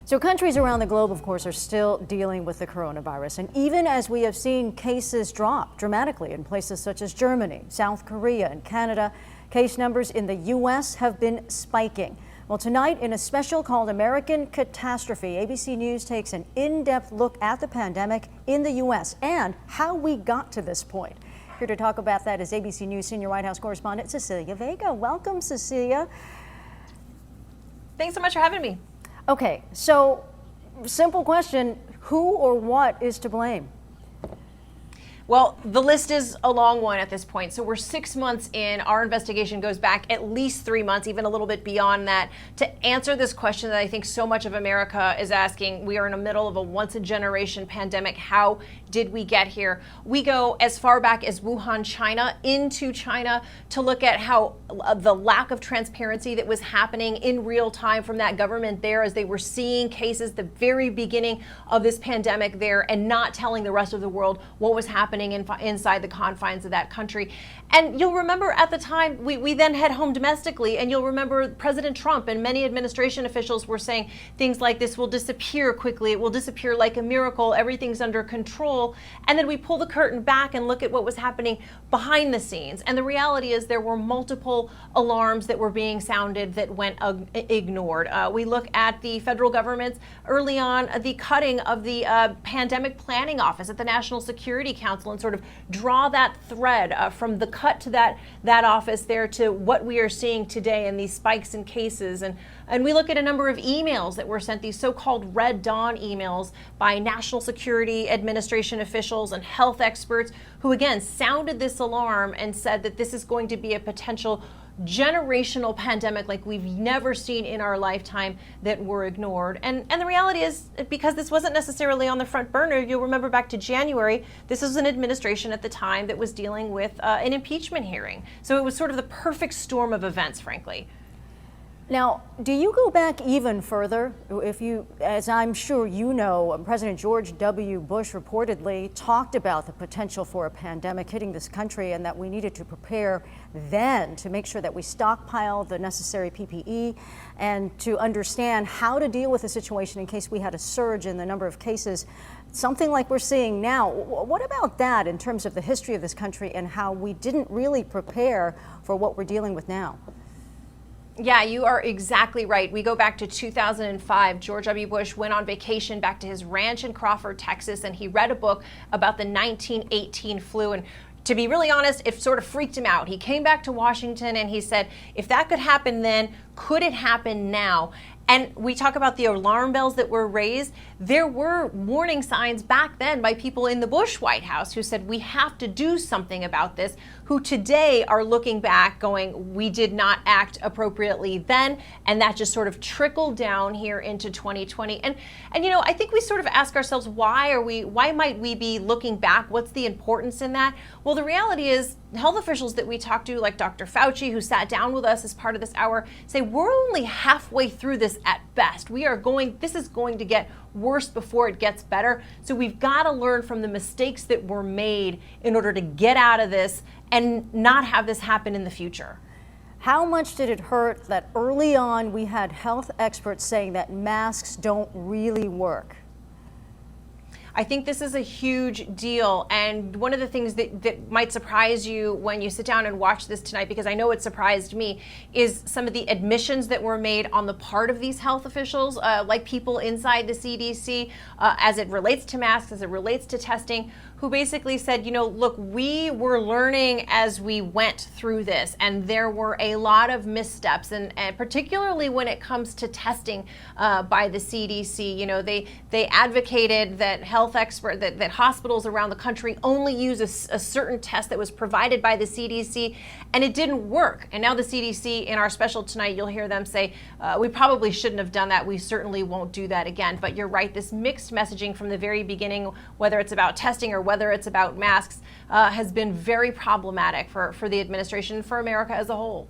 So countries around the globe, of course, are still dealing with the coronavirus. And even as we have seen cases drop dramatically in places such as Germany, South Korea, and Canada, case numbers in the U.S. have been spiking. Well, tonight, in a special called American Catastrophe, ABC News takes an in-depth look at the pandemic in the U.S. and how we got to this point. Here to talk about that is ABC News senior White House correspondent Cecilia Vega. Welcome, Cecilia. Thanks so much for having me. Okay, so simple question, who or what is to blame? Well, the list is a long one at this point. So we're 6 months in. Our investigation goes back at least 3 months, even a little bit beyond that, to answer this question that I think so much of America is asking. We are in the middle of a once-a-generation pandemic. How did we get here? We go as far back as Wuhan, China, into China to look at how the lack of transparency that was happening in real time from that government there as they were seeing cases the very beginning of this pandemic there and not telling the rest of the world what was happening inside the confines of that country. And you'll remember at the time, we then head home domestically, and you'll remember President Trump and many administration officials were saying things like this will disappear quickly, it will disappear like a miracle, everything's under control. And then we pull the curtain back and look at what was happening behind the scenes. And the reality is there were multiple alarms that were being sounded that went ignored. We look at the federal government's early on, the cutting of the pandemic planning office at the National Security Council, and sort of draw that thread from the cut to that office there to what we are seeing today and these spikes in cases. And we look at a number of emails that were sent, these so-called Red Dawn emails by National Security Administration officials and health experts who, again, sounded this alarm and said that this is going to be a potential generational pandemic like we've never seen in our lifetime that were ignored. And the reality is, because this wasn't necessarily on the front burner, you'll remember back to January, this was an administration at the time that was dealing with an impeachment hearing. So it was sort of the perfect storm of events, frankly. Now, do you go back even further? If you, as I'm sure you know, President George W. Bush reportedly talked about the potential for a pandemic hitting this country and that we needed to prepare then to make sure that we stockpile the necessary PPE and to understand how to deal with the situation in case we had a surge in the number of cases, something like we're seeing now. What about that in terms of the history of this country and how we didn't really prepare for what we're dealing with now? Yeah, you are exactly right. We go back to 2005. George W. Bush went on vacation back to his ranch in Crawford, Texas, and he read a book about the 1918 flu. And to be really honest, it sort of freaked him out. He came back to Washington and he said, if that could happen then, could it happen now? And we talk about the alarm bells that were raised. There were warning signs back then by people in the Bush White House who said, we have to do something about this, who today are looking back going, we did not act appropriately then. And that just sort of trickled down here into 2020. And you know, I think we sort of ask ourselves, why might we be looking back? What's the importance in that? Well, the reality is health officials that we talk to, like Dr. Fauci, who sat down with us as part of this hour, say we're only halfway through this at best. This is going to get worse before it gets better. So we've got to learn from the mistakes that were made in order to get out of this and not have this happen in the future. How much did it hurt that early on we had health experts saying that masks don't really work? I think this is a huge deal, and one of the things that might surprise you when you sit down and watch this tonight, because I know it surprised me, is some of the admissions that were made on the part of these health officials, like people inside the CDC, as it relates to masks, as it relates to testing, who basically said, you know, look, we were learning as we went through this, and there were a lot of missteps, and particularly when it comes to testing by the CDC. You know, they advocated that that hospitals around the country only use a certain test that was provided by the CDC, and it didn't work. And now the CDC, in our special tonight, you'll hear them say, we probably shouldn't have done that. We certainly won't do that again. But you're right, this mixed messaging from the very beginning, whether it's about testing or whether it's about masks, has been very problematic for the administration and for America as a whole.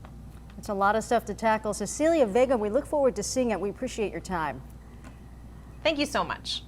It's a lot of stuff to tackle. Cecilia Vega, we look forward to seeing it. We appreciate your time. Thank you so much.